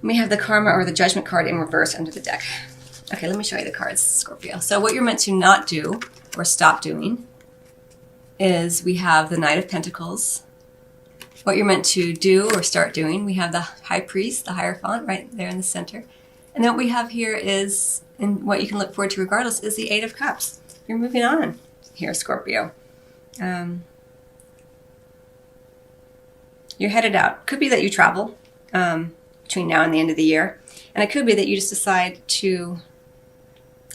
We have the Karma or the Judgment card in reverse under the deck. Okay, let me show you the cards, Scorpio. So what you're meant to not do or stop doing is we have the Knight of Pentacles. What you're meant to do or start doing, we have the High Priest, the Hierophant, right there in the center. And then what we have here is, and what you can look forward to regardless, is the Eight of Cups. You're moving on here, Scorpio. You're headed out. Could be that you travel between now and the end of the year. And it could be that you just decide to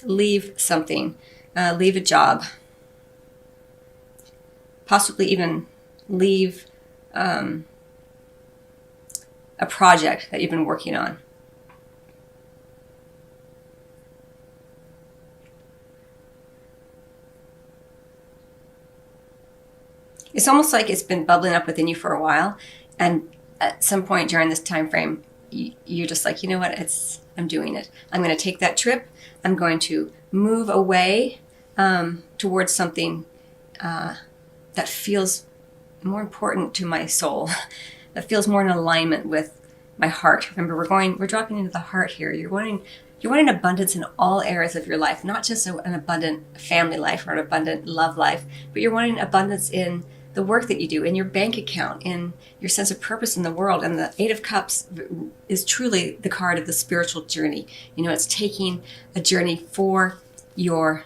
leave something, leave a job, possibly even leave a project that you've been working on. It's almost like it's been bubbling up within you for a while, and at some point during this time frame, you're just like, you know what, I'm doing it. I'm going to take that trip. I'm going to move away towards something that feels more important to my soul, that feels more in alignment with my heart. Remember, we're dropping into the heart here. You're wanting abundance in all areas of your life, not just an abundant family life or an abundant love life, but you're wanting abundance in the work that you do, in your bank account, in your sense of purpose in the world. And the Eight of Cups is truly the card of the spiritual journey. You know, it's taking a journey for your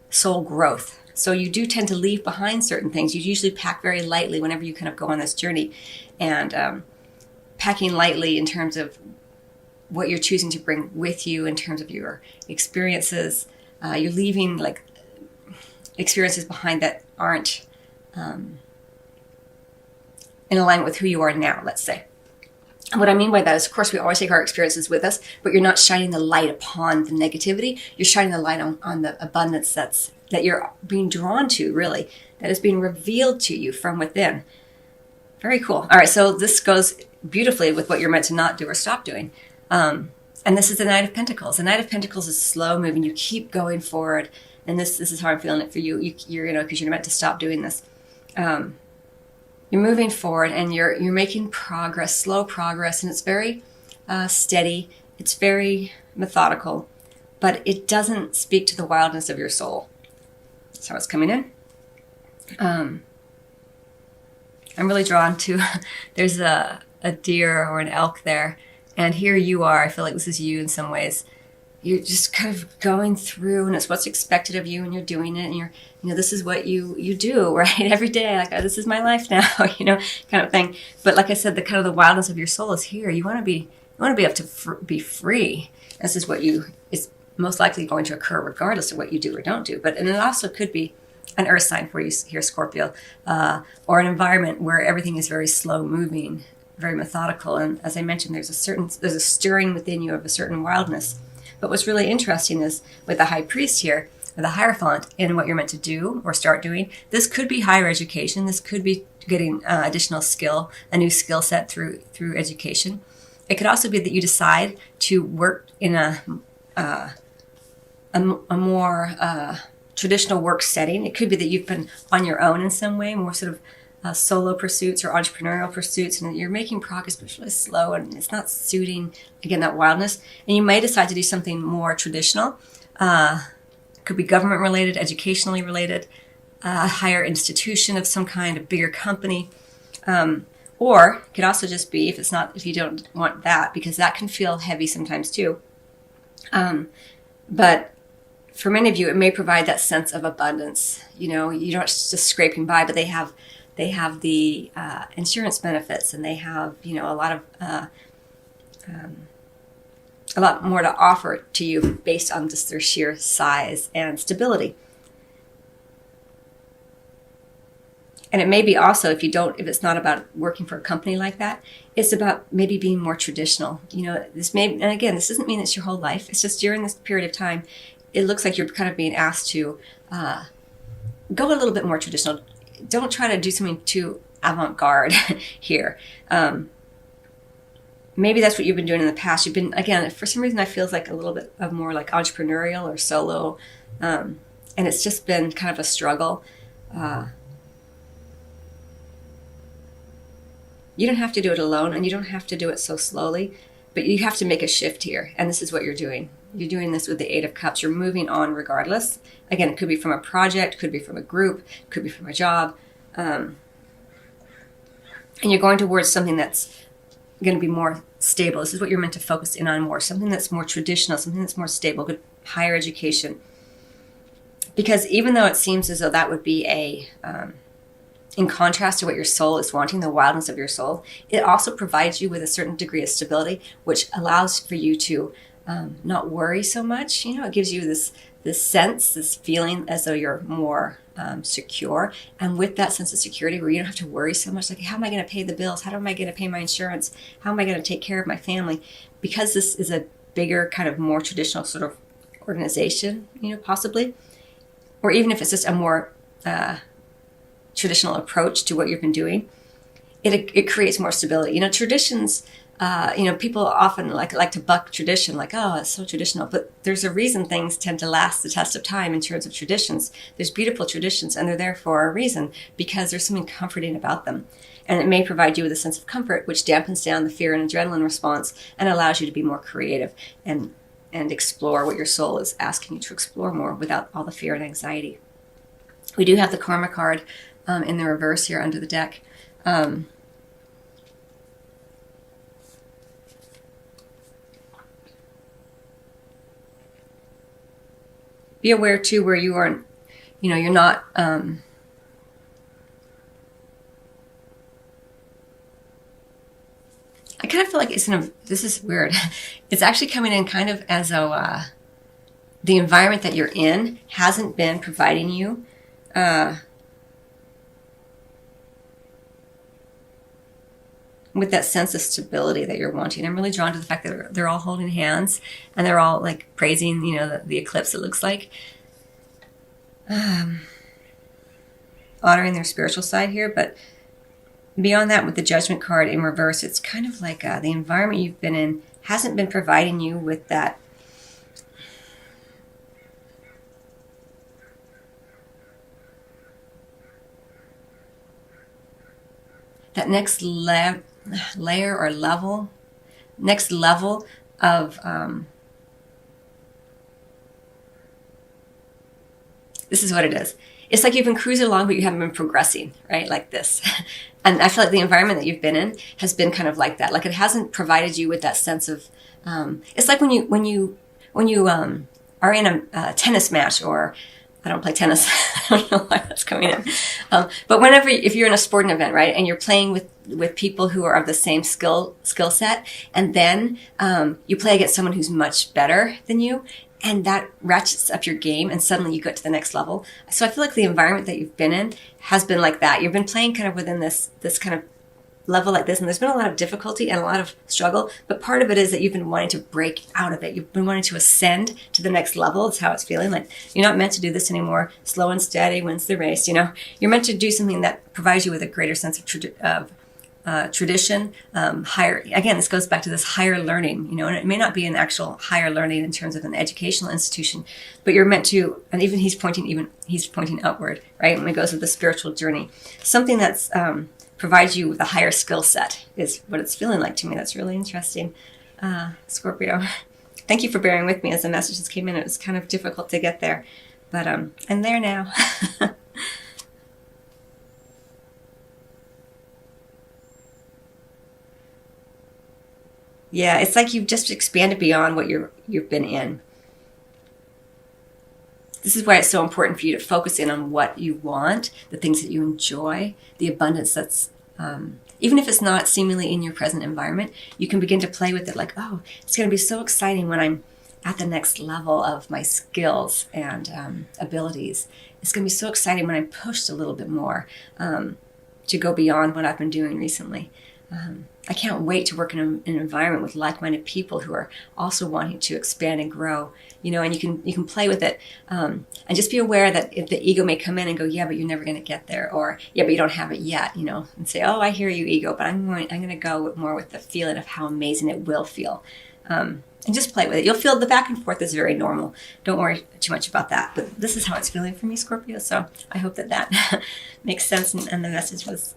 soul growth. So you do tend to leave behind certain things. You usually pack very lightly whenever you kind of go on this journey. And packing lightly in terms of what you're choosing to bring with you, in terms of your experiences. You're leaving like experiences behind that aren't in alignment with who you are now, let's say. And what I mean by that is, of course, we always take our experiences with us, but you're not shining the light upon the negativity. You're shining the light on the abundance that you're being drawn to, really, that is being revealed to you from within. Very cool. All right, so this goes beautifully with what you're meant to not do or stop doing. And this is the Knight of Pentacles. The Knight of Pentacles is slow moving. You keep going forward. And this is how I'm feeling it for you. You're because you're meant to stop doing this. You're moving forward and you're making progress, slow progress, and it's very steady. It's very methodical, but it doesn't speak to the wildness of your soul. That's how it's coming in. I'm really drawn to, there's a deer or an elk there, and here you are. I feel like this is you in some ways. You're just kind of going through, and it's what's expected of you, and you're doing it, and this is what you do, right? Every day, like, oh, this is my life now, kind of thing. But like I said, the kind of the wildness of your soul is here. You want to be able to be free. This is what is most likely going to occur regardless of what you do or don't do. And it also could be an earth sign for you here, Scorpio, or an environment where everything is very slow moving, very methodical. And as I mentioned, there's a stirring within you of a certain wildness. But what's really interesting is with the High Priest here, or the Hierophant, in what you're meant to do or start doing, this could be higher education. This could be getting additional skill, a new skill set through education. It could also be that you decide to work in a more traditional work setting. It could be that you've been on your own in some way, more sort of solo pursuits or entrepreneurial pursuits, and you're making progress, but it's really slow and it's not suiting, again, that wildness. And you may decide to do something more traditional. Could be government related, educationally related, a higher institution of some kind, a bigger company. Or it could also just be, if you don't want that, because that can feel heavy sometimes too. But for many of you, it may provide that sense of abundance. You're not just scraping by, but they have the insurance benefits, and they have a lot more to offer to you based on just their sheer size and stability. And it may be also, if it's not about working for a company like that, it's about maybe being more traditional. And again, this doesn't mean it's your whole life. It's just during this period of time, it looks like you're kind of being asked to go a little bit more traditional. Don't try to do something too avant-garde here. Maybe that's what you've been doing in the past. You've been, again, for some reason, I feel like a little bit of more like entrepreneurial or solo. And it's just been kind of a struggle. You don't have to do it alone, and you don't have to do it so slowly, but you have to make a shift here. And this is what you're doing. You're doing this with the Eight of Cups. You're moving on regardless. Again, it could be from a project, could be from a group, could be from a job. And you're going towards something that's going to be more stable. This is what you're meant to focus in on more. Something that's more traditional, something that's more stable, good higher education. Because even though it seems as though that would be in contrast to what your soul is wanting, the wildness of your soul, it also provides you with a certain degree of stability, which allows for you to not worry so much. It gives you this sense, this feeling as though you're more secure. And with that sense of security where you don't have to worry so much, like, how am I going to pay the bills? How am I going to pay my insurance? How am I going to take care of my family? Because this is a bigger, kind of more traditional sort of organization, possibly. Or even if it's just a more traditional approach to what you've been doing, it creates more stability. Traditions, people often like to buck tradition, like, oh, it's so traditional. But there's a reason things tend to last the test of time in terms of traditions. There's beautiful traditions, and they're there for a reason, because there's something comforting about them. And it may provide you with a sense of comfort, which dampens down the fear and adrenaline response and allows you to be more creative and explore what your soul is asking you to explore more without all the fear and anxiety. We do have the Karma card in the reverse here under the deck. Be aware too where you are, you're not, I kind of feel like this is weird. It's actually coming in kind of as though the environment that you're in hasn't been providing you with that sense of stability that you're wanting. I'm really drawn to the fact that they're all holding hands and they're all like praising, the eclipse, it looks like. Honoring their spiritual side here, but beyond that, with the Judgment card in reverse, it's kind of like the environment you've been in hasn't been providing you with that next layer or level, next level of this is what it is. It's like you've been cruising along, but you haven't been progressing, right? Like this. And I feel like the environment that you've been in has been kind of like that. Like it hasn't provided you with that sense of, it's like when you are in a tennis match, or I don't play tennis. I don't know why that's coming in. But if you're in a sporting event, right, and you're playing with people who are of the same skill set, and then you play against someone who's much better than you, and that ratchets up your game, and suddenly you get to the next level. So I feel like the environment that you've been in has been like that. You've been playing kind of within this kind of level like this, and there's been a lot of difficulty and a lot of struggle, but part of it is that you've been wanting to break out of it. You've been wanting to ascend to the next level. It's how it's feeling. Like you're not meant to do this anymore. Slow and steady wins the race. You're meant to do something that provides you with a greater sense of tradition, higher. Again, this goes back to this higher learning, and it may not be an actual higher learning in terms of an educational institution, but you're meant to. And even he's pointing upward, right? When it goes with the spiritual journey, something that's provides you with a higher skill set is what it's feeling like to me. That's really interesting, Scorpio. Thank you for bearing with me as the messages came in. It was kind of difficult to get there, but I'm there now. Yeah, it's like you've just expanded beyond what you've been in. This is why it's so important for you to focus in on what you want, the things that you enjoy, the abundance that's, even if it's not seemingly in your present environment, you can begin to play with it like, oh, it's going to be so exciting when I'm at the next level of my skills and abilities. It's going to be so exciting when I'm pushed a little bit more to go beyond what I've been doing recently. I can't wait to work in an environment with like-minded people who are also wanting to expand and grow, and you can play with it. And just be aware that if the ego may come in and go, yeah, but you're never going to get there, or yeah, but you don't have it yet, and say, oh, I hear you, ego, but I'm going to go more with the feeling of how amazing it will feel. And just play with it. You'll feel the back and forth is very normal. Don't worry too much about that. But this is how it's feeling for me, Scorpio. So I hope that makes sense and the message was